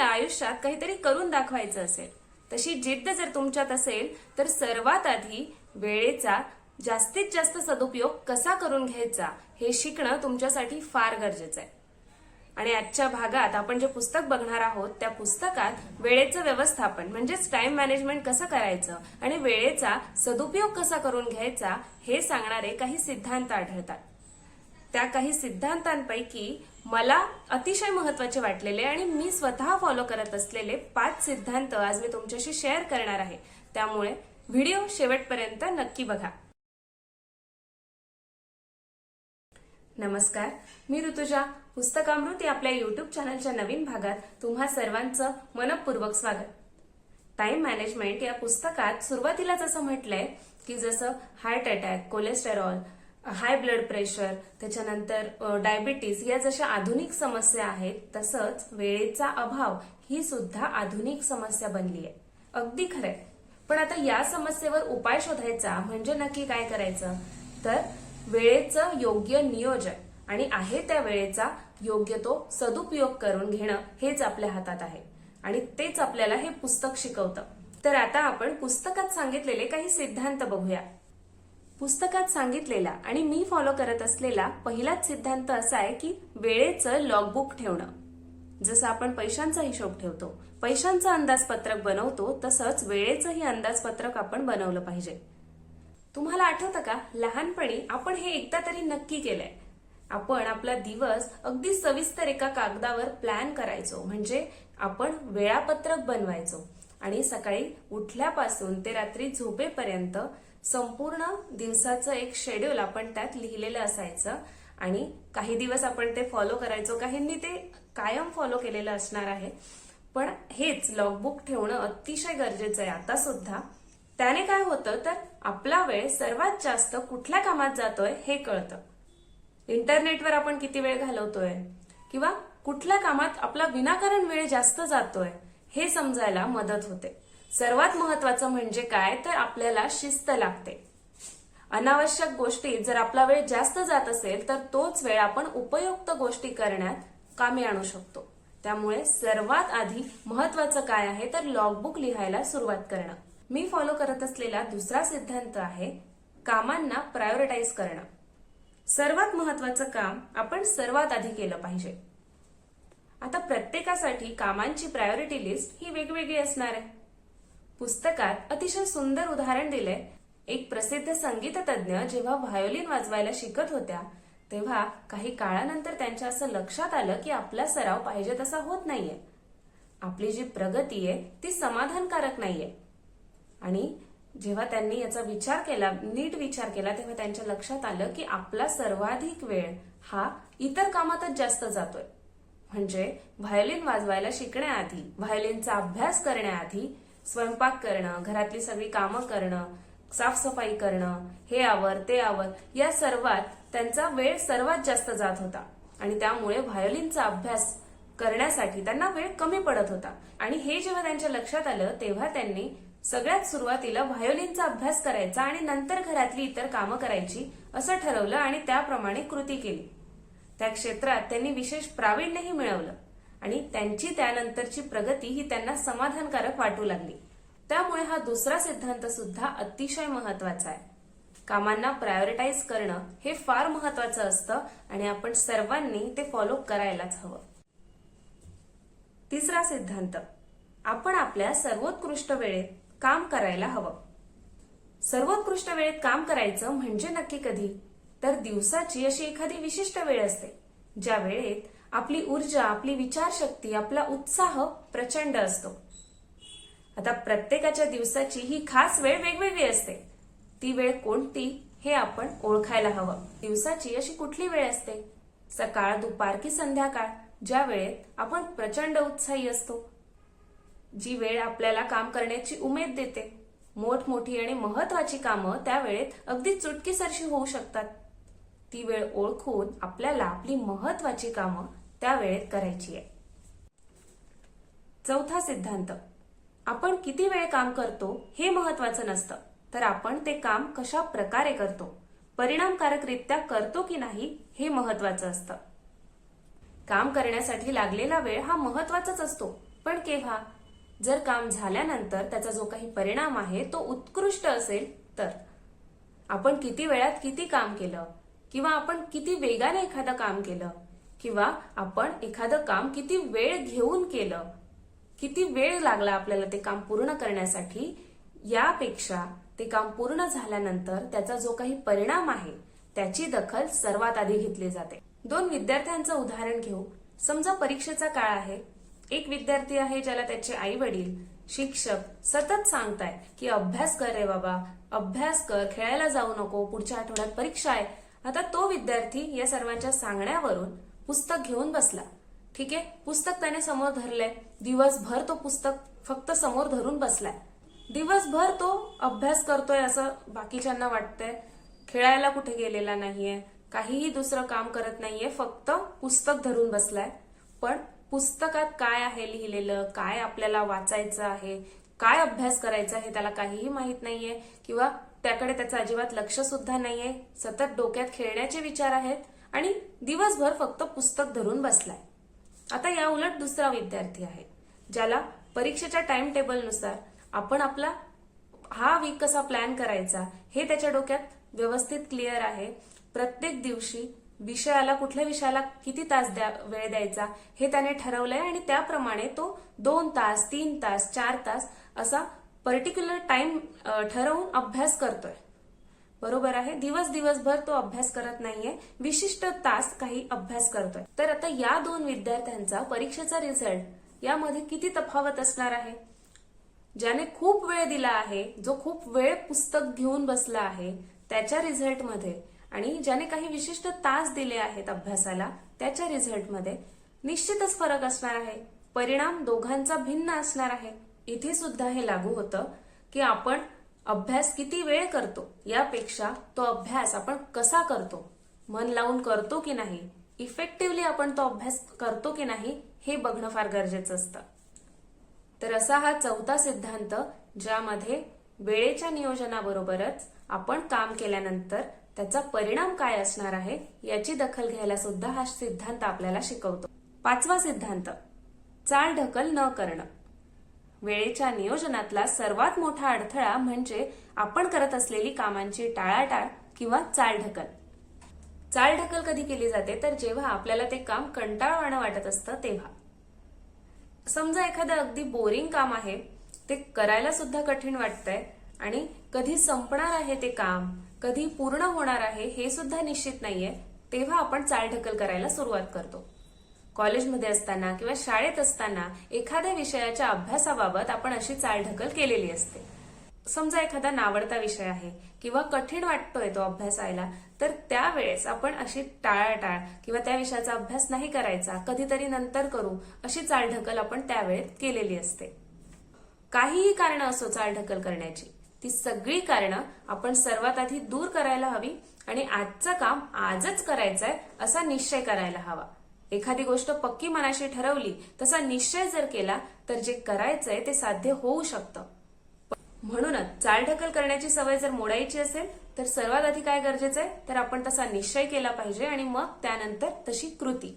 तुम्हाला आयुष्यात काहीतरी करून दाखवायचं असेल, तशी जिद्द जर तुमच्यात असेल, तर सर्वात आधी वेळेचा जास्तीत जास्त सदुपयोग कसा करून घ्यायचा हे शिकणं तुमच्यासाठी फार गरजेचं आहे. आणि आजच्या भागात आपण जे पुस्तक बघणार आहोत त्या पुस्तकात वेळेचं व्यवस्थापन म्हणजेच टाइम मॅनेजमेंट कसं करायचं आणि वेळेचा सदुपयोग कसा करून घ्यायचा हे सांगणारे काही सिद्धांत आढळतात. त्या काही सिद्धांतांपैकी मला अतिशय महत्त्वाचे वाटलेले आणि मी स्वतः फॉलो करत असलेले 5 सिद्धांत आज मी तुमच्याशी शेअर करणार आहे. त्यामुळे व्हिडिओ शेवटपर्यंत नक्की बघा. नमस्कार, मी ऋतुजा. पुस्तकामृत या आपल्या युट्यूब चॅनलच्या नवीन भागात तुम्हा सर्वांचं मनपूर्वक स्वागत. टाइम मॅनेजमेंट या पुस्तकात सुरुवातीलाच असं म्हटलंय की जसं heart attack, cholesterol, high blood pressure, त्याच्यानंतर डायबिटीज या जशा आधुनिक समस्या आहेत, तसंच वेळेचा अभाव ही सुद्धा आधुनिक समस्या बनली आहे. अगदी खरंय. पण आता या समस्येवर उपाय शोधायचा म्हणजे नक्की काय करायचं, तर वेळेचं योग्य नियोजन आणि आहे त्या वेळेचा योग्य तो सदुपयोग करून घेणं हेच आपल्या हातात आहे आणि तेच आपल्याला हे पुस्तक शिकवतं. तर आता आपण पुस्तकात सांगितलेले काही सिद्धांत बघूया. पुस्तकात सांगितलेला आणि मी फॉलो करत असलेला पहिलाच सिद्धांत असा आहे की वेळेचं लॉगबुक ठेवणं. जसं आपण पैशांचा हिशोब ठेवतो, पैशांचं अंदाजपत्रक बनवतो, तसंच वेळेचंही अंदाजपत्रक आपण बनवलं पाहिजे. तुम्हाला आठवतं का, लहानपणी आपण हे एकदा तरी नक्की केलंय. आपण आपला दिवस अगदी सविस्तर एका कागदावर प्लॅन करायचो, म्हणजे आपण वेळापत्रक बनवायचो आणि सकाळी उठल्यापासून ते रात्री झोपेपर्यंत संपूर्ण दिवसाचं एक शेड्यूल आपण त्यात लिहिलेलं असायचं आणि काही दिवस आपण ते फॉलो करायचो, काहींनी ते कायम फॉलो केलेलं असणार आहे. पण हेच लॉगबुक ठेवणं अतिशय गरजेचं आहे आता सुद्धा. त्याने काय होतं, तर आपला वेळ सर्वात जास्त कुठल्या कामात जातोय हे कळतं. इंटरनेटवर आपण किती वेळ घालवतोय किंवा कुठल्या कामात आपला विनाकारण वेळ जास्त जातोय हे समजायला मदत होते. सर्वात महत्वाचं म्हणजे काय, तर आपल्याला शिस्त लागते. अनावश्यक गोष्टी जर आपला वेळ जास्त जात असेल तर तोच वेळ आपण उपयुक्त गोष्टी करण्यात कामी आणू शकतो. त्यामुळे सर्वात आधी महत्वाचं काय आहे, तर लॉगबुक लिहायला सुरुवात करणं. मी फॉलो करत असलेला दुसरा सिद्धांत आहे कामांना प्रायोरिटाईज करणं. सर्वात महत्वाचं काम आपण सर्वात आधी केलं पाहिजे. आता प्रत्येकासाठी कामांची प्रायोरिटी लिस्ट ही वेगवेगळी असणार आहे. पुस्तकात अतिशय सुंदर उदाहरण दिलंय. एक प्रसिद्ध संगीत तज्ञ जेव्हा व्हायोलिन वाजवायला शिकत होत्या तेव्हा काही काळानंतर त्यांच्या असं लक्षात आलं की आपला सराव पाहिजे तसा होत नाहीये. आपली जी प्रगती आहे ती समाधानकारक नाहीये. आणि जेव्हा त्यांनी याचा नीट विचार केला तेव्हा त्यांच्या लक्षात आलं की आपला सर्वाधिक वेळ हा इतर कामातच जास्त जातोय. म्हणजे व्हायोलिन वाजवायला शिकण्याआधी, व्हायोलिनचा अभ्यास करण्याआधी स्वयंपाक करणं, घरातली सगळी कामं करणं, साफसफाई करणं, हे आवर ते आवर, या सर्वात त्यांचा वेळ सर्वात जास्त जात होता आणि त्यामुळे व्हायोलिनचा अभ्यास करण्यासाठी त्यांना वेळ कमी पडत होता. आणि हे जेव्हा त्यांच्या लक्षात आलं तेव्हा त्यांनी सगळ्यात सुरुवातीला व्हायोलिनचा अभ्यास करायचा आणि नंतर घरातली इतर कामं करायची असं ठरवलं आणि त्याप्रमाणे कृती केली. त्या क्षेत्रात त्यांनी विशेष प्रावीण्यही मिळवलं आणि त्यांची त्यानंतरची प्रगती ही त्यांना समाधानकारक वाटू लागली. त्यामुळे हा दुसरा सिद्धांत सुद्धा अतिशय महत्वाचा आहे. कामांना प्रायोरिटाईज करणं हे फार महत्वाचं असतं आणि आपण सर्वांनी ते फॉलो करायलाच हवं. तिसरा सिद्धांत, आपण आपल्या सर्वोत्कृष्ट वेळेत काम करायला हवं. सर्वोत्कृष्ट वेळेत काम करायचं म्हणजे नक्की कधी, तर दिवसाची अशी एखादी विशिष्ट वेळ असते ज्या वेळेत आपली ऊर्जा, आपली विचारशक्ती, आपला उत्साह प्रचंड असतो. आता प्रत्येकाच्या दिवसाची ही खास वेळ वेगवेगळी असते. ती वेळ कोणती हे आपण ओळखायला हवं. दिवसाची अशी कुठली वेळ असते, सकाळ, दुपार की संध्याकाळ, ज्या वेळेत आपण प्रचंड उत्साही असतो, जी वेळ आपल्याला काम करण्याची उमेद देते. मोठमोठी आणि महत्वाची कामं त्या वेळेत अगदी चुटकीसरशी होऊ शकतात. ती वेळ ओळखून आपल्याला आपली महत्वाची कामं त्या वेळेत करायची आहे. चौथा सिद्धांत, आपण किती वेळ काम करतो हे महत्वाचं नसतं, तर आपण ते काम कशा प्रकारे करतो, परिणामकारकरित्या करतो की नाही हे महत्वाचं असतं. काम करण्यासाठी लागलेला वेळ हा महत्वाचाच असतो, पण केव्हा? जर काम झाल्यानंतर त्याचा जो काही परिणाम आहे तो उत्कृष्ट असेल तर. आपण किती वेळात किती काम केलं, किंवा आपण किती वेगाने एखादं काम केलं, किंवा आपण एखादं काम किती वेळ घेऊन केलं, किती वेळ लागला आपल्याला ते काम पूर्ण करण्यासाठी, यापेक्षा ते काम पूर्ण झाल्यानंतर त्याचा जो काही परिणाम आहे त्याची दखल सर्वात आधी घेतली जाते. 2 विद्यार्थ्यांचं उदाहरण घेऊ. समजा परीक्षेचा काळ आहे. एक विद्यार्थी आहे ज्याला त्याचे आई वडील, शिक्षक सतत सांगताय की अभ्यास कर रे बाबा, अभ्यास कर, खेळायला जाऊ नको, पुढच्या आठवड्यात परीक्षा आहे. आता तो विद्यार्थी या सर्वांच्या सांगण्यावरून पुस्तक घेऊन बसला. ठीक आहे, पुस्तक त्याने समोर धरलंय. दिवसभर तो पुस्तक फक्त समोर धरून बसलाय. दिवसभर तो अभ्यास करतोय असं बाकीच्यांना वाटतंय. खेळायला कुठे गेलेला नाहीये, काहीही दुसरं काम करत नाहीये, फक्त पुस्तक धरून बसलाय. पण पुस्तकात काय आहे लिहिलेलं, काय आपल्याला वाचायचं आहे, काय अभ्यास करायचा आहे त्याला काहीही माहित नाहीये, किंवा त्याकडे त्याचं अजिबात लक्ष सुद्धा नाहीये. सतत डोक्यात खेळण्याचे विचार आहेत आणि दिवसभर फक्त पुस्तक धरून बसलाय. आता या उलट दुसरा विद्यार्थी आहे ज्याला परीक्षेच्या टाइम टेबलनुसार आपण आपला हा वीक कसा प्लॅन करायचा हे त्याच्या डोक्यात व्यवस्थित क्लिअर आहे. प्रत्येक दिवशी विषयाला, कुठल्या विषयाला किती तास वेळ द्यायचा हे त्याने ठरवलंय आणि त्याप्रमाणे तो 2 तास, 3 तास, 4 तास असा पर्टिक्युलर टाइम ठरवून अभ्यास करतोय. बरोबर आहे. दिवसभर तो अभ्यास करत नाहीये, विशिष्ट तास काही अभ्यास करतोय. तर आता या 2 विद्यार्थ्यांचा परीक्षेचा रिझल्ट यामध्ये किती तफावत असणार आहे? ज्याने खूप वेळ दिला आहे, जो खूप वेळ पुस्तक घेऊन बसला आहे त्याच्या रिझल्टमध्ये, आणि ज्याने काही विशिष्ट तास दिले आहेत अभ्यासाला त्याच्या रिझल्टमध्ये निश्चितच फरक असणार आहे. परिणाम दोघांचा भिन्न असणार आहे. इथे सुद्धा हे लागू होतं की आपण अभ्यास किती वेळ करतो यापेक्षा तो अभ्यास आपण कसा करतो, मन लावून करतो की नाही, इफेक्टिव्हली आपण तो अभ्यास करतो की नाही हे बघणं फार गरजेचं असतं. तर असा हा 4था सिद्धांत, ज्यामध्ये वेळेच्या नियोजनाबरोबरच आपण काम केल्यानंतर त्याचा परिणाम काय असणार आहे याची दखल घ्यायला सुद्धा हा सिद्धांत आपल्याला शिकवतो. 5वा सिद्धांत, चालढकल न करणं. वेळेच्या नियोजनातला सर्वात मोठा अडथळा म्हणजे आपण करत असलेली कामांची टाळाटाळ किंवा चालढकल. चालढकल कधी केली जाते? तर जेव्हा आपल्याला ते काम कंटाळवाणं वाटत असतं तेव्हा. समजा एखादं अगदी बोरिंग काम आहे, ते करायला सुद्धा कठीण वाटतंय आणि कधी संपणार आहे ते काम, कधी पूर्ण होणार आहे हे सुद्धा निश्चित नाहीये, तेव्हा आपण चालढकल करायला सुरुवात करतो. कॉलेजमध्ये असताना किंवा शाळेत असताना एखाद्या विषयाच्या अभ्यासाबाबत आपण अशी चालढकल केलेली असते. समजा एखादा नावडता विषय आहे किंवा कठीण वाटतोय तो अभ्यासायला, तर त्यावेळेस आपण अशी टाळाटाळ किंवा त्या विषयाचा अभ्यास नाही करायचा, कधीतरी नंतर करू, अशी चालढकल आपण त्यावेळेत केलेली असते. काहीही कारण असो चालढकल करण्याची, ती सगळी कारणं आपण सर्वात आधी दूर करायला हवी आणि आजचं काम आजच करायचंय असा निश्चय करायला हवा. एखादी गोष्ट पक्की मनाशी ठरवली, तसा निश्चय जर केला तर जे करायचंय ते साध्य होऊ शकतं. म्हणूनच चालढकल करण्याची सवय जर मोडायची असेल तर सर्वात आधी काय गरजेचं आहे, तर आपण तसा निश्चय केला पाहिजे आणि मग त्यानंतर तशी कृती.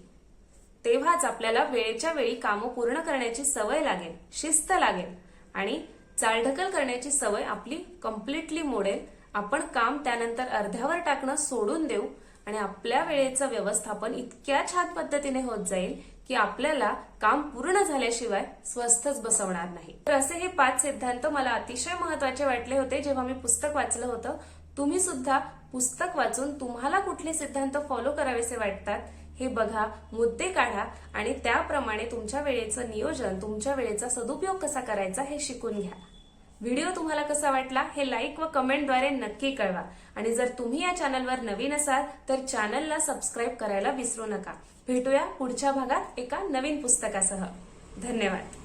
तेव्हाच आपल्याला वेळेच्या वेळी कामं पूर्ण करण्याची सवय लागेल, शिस्त लागेल आणि चालढकल करण्याची सवय आपली कम्प्लिटली मोडेल. आपण काम त्यानंतर अर्ध्यावर टाकणं सोडून देऊ आणि आपल्या वेळेचं व्यवस्थापन इतक्या छान पद्धतीने होत जाईल की आपल्याला काम पूर्ण झाल्याशिवाय स्वस्थच बसवणार नाही. तर असे हे 5 सिद्धांत मला अतिशय महत्वाचे वाटले होते जेव्हा मी पुस्तक वाचलं होतं. तुम्ही सुद्धा पुस्तक वाचून तुम्हाला कुठले सिद्धांत फॉलो करावेसे वाटतात हे बघा, मुद्दे काढा आणि त्याप्रमाणे तुमच्या वेळेचं नियोजन, तुमच्या वेळेचा सदुपयोग कसा करायचा हे शिकून घ्या. व्हिडिओ तुम्हाला कसा वाटला हे लाईक व कमेंटद्वारे नक्की कळवा आणि जर तुम्ही या चॅनलवर नवीन असाल तर चॅनलला सबस्क्राईब करायला विसरू नका. भेटूया पुढच्या भागात एका नवीन पुस्तकासह. धन्यवाद.